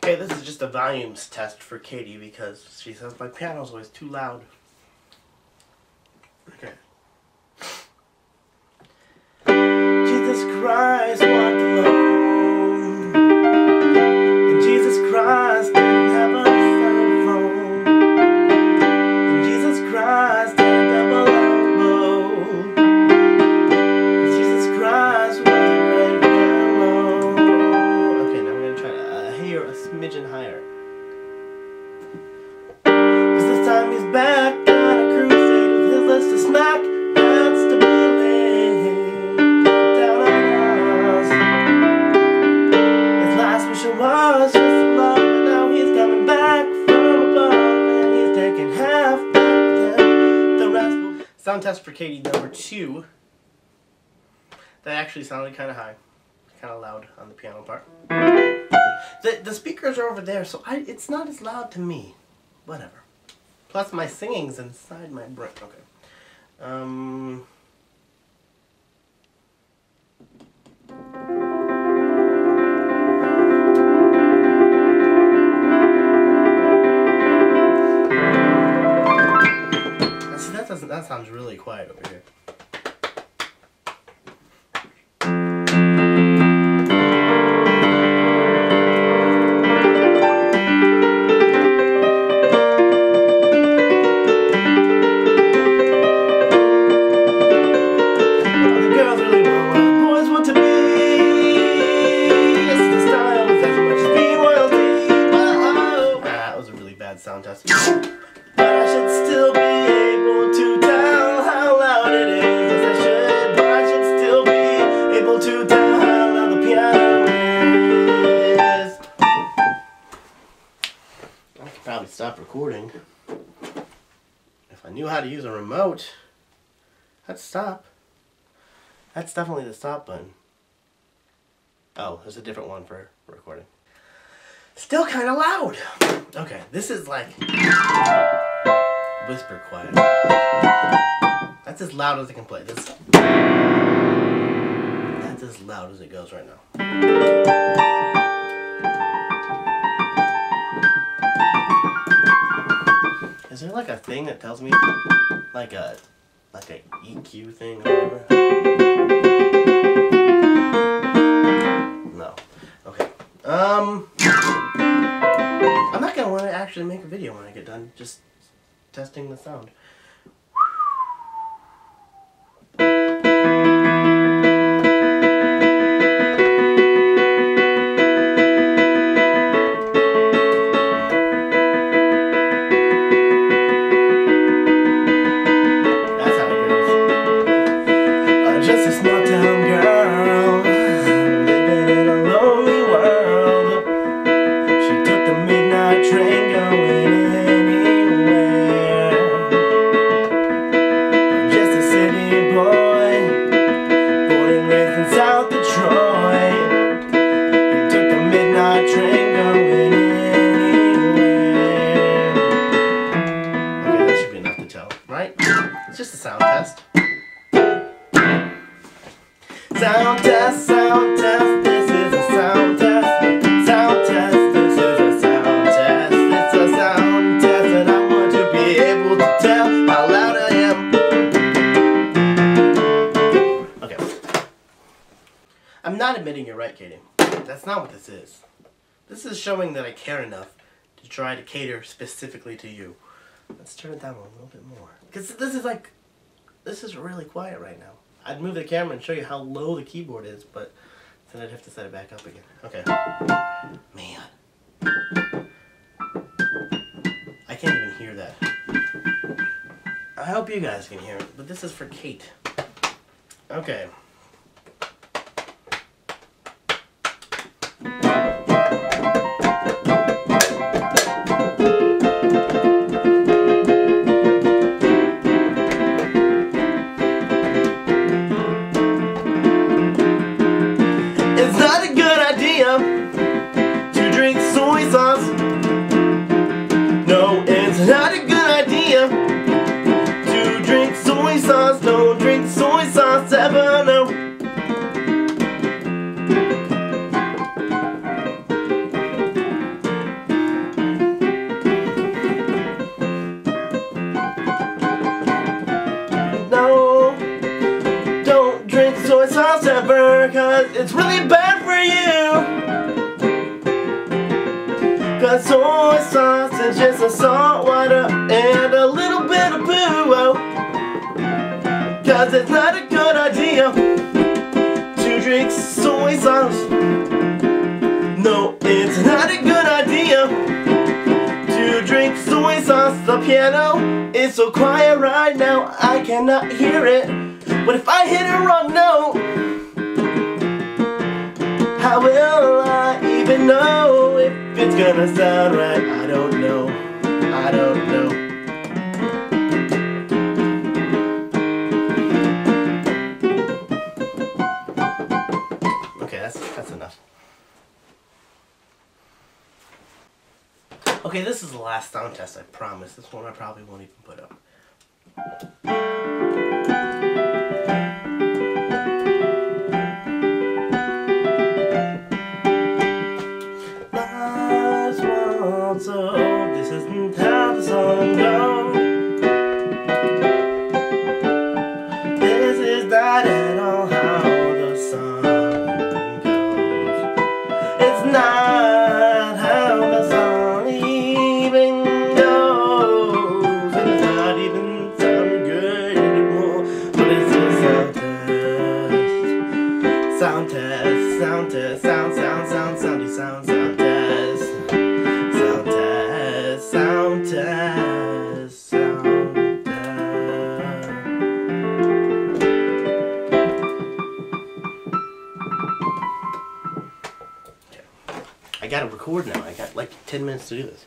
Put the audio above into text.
Okay, this is just a volumes test for Katie because she says my piano's always too loud. Okay. Jesus Christ walked alone, and Jesus Christ didn't have a cell phone, and Jesus Christ had a double elbow, and Jesus Christ was a great fellow. Okay, now we're gonna try to hear a smidgen higher. Cause this time he's back on a crusade with his list of smack. That's the was just love, but now he's coming back from above, and he's taking half back with him. The rest will... Sound test for Katie number 2. That actually sounded kind of high, kind of loud on the piano part. The speakers are over there, so it's not as loud to me. Whatever. Plus my singing's inside my brain. Okay. That sounds really quiet over here. The girls really want what the boys want to be. Yes, the style is as much as being royalty. Whoa. That was a really bad sound test. But I should still be able to tell how loud it is. Yes, I should. But I should still be able to tell how loud the piano is. I could probably stop recording. If I knew how to use a remote, I'd stop. That's definitely the stop button. Oh, there's a different one for recording. Still kind of loud. Okay, this is like whisper quiet. That's as loud as I can play. That's as loud as it goes right now. Is there like a thing that tells me like a EQ thing or whatever? No. Okay. I'm not gonna want to actually make a video when I get done just testing the sound. That's how it goes. Just a small town girl living in a lonely world. She took the midnight train going anywhere. Just a city boy, born and raised in South Detroit. He took the midnight train going anywhere. Okay, that should be enough to tell, right? It's just a sound test. Sound test, this is a sound test. Sound test, this is a sound test. It's a sound test, and I want to be able to tell how loud I am. Okay. I'm not admitting you're right, Katie. That's not what this is. This is showing that I care enough to try to cater specifically to you. Let's turn it down a little bit more. Because this is really quiet right now. I'd move the camera and show you how low the keyboard is, but then I'd have to set it back up again. Okay. Man. I can't even hear that. I hope you guys can hear it, but this is for Kate. Okay. To drink soy sauce. No, it's not a good idea to drink soy sauce. Don't drink soy sauce ever, no. it's really bad for you. 'Cause soy sauce is just a salt water and a little bit of poo. 'Cause it's not a good idea to drink soy sauce. No, it's not a good idea to drink soy sauce. The piano is so quiet right now, I cannot hear it. But if I hit a wrong note, how will I even know if it's gonna sound right? I don't know. I don't know. Okay, that's enough. Okay, this is the last sound test, I promise. This one I probably won't even put up. Last one, so this isn't how the song goes. This is not at all how the song goes. It's not how the song even goes. And it's not even sounding good anymore. But it's a sound test. Sound test, sound test, soundy sound test. Sound test, sound test, sound test. Okay. I gotta record now. I got like 10 minutes to do this.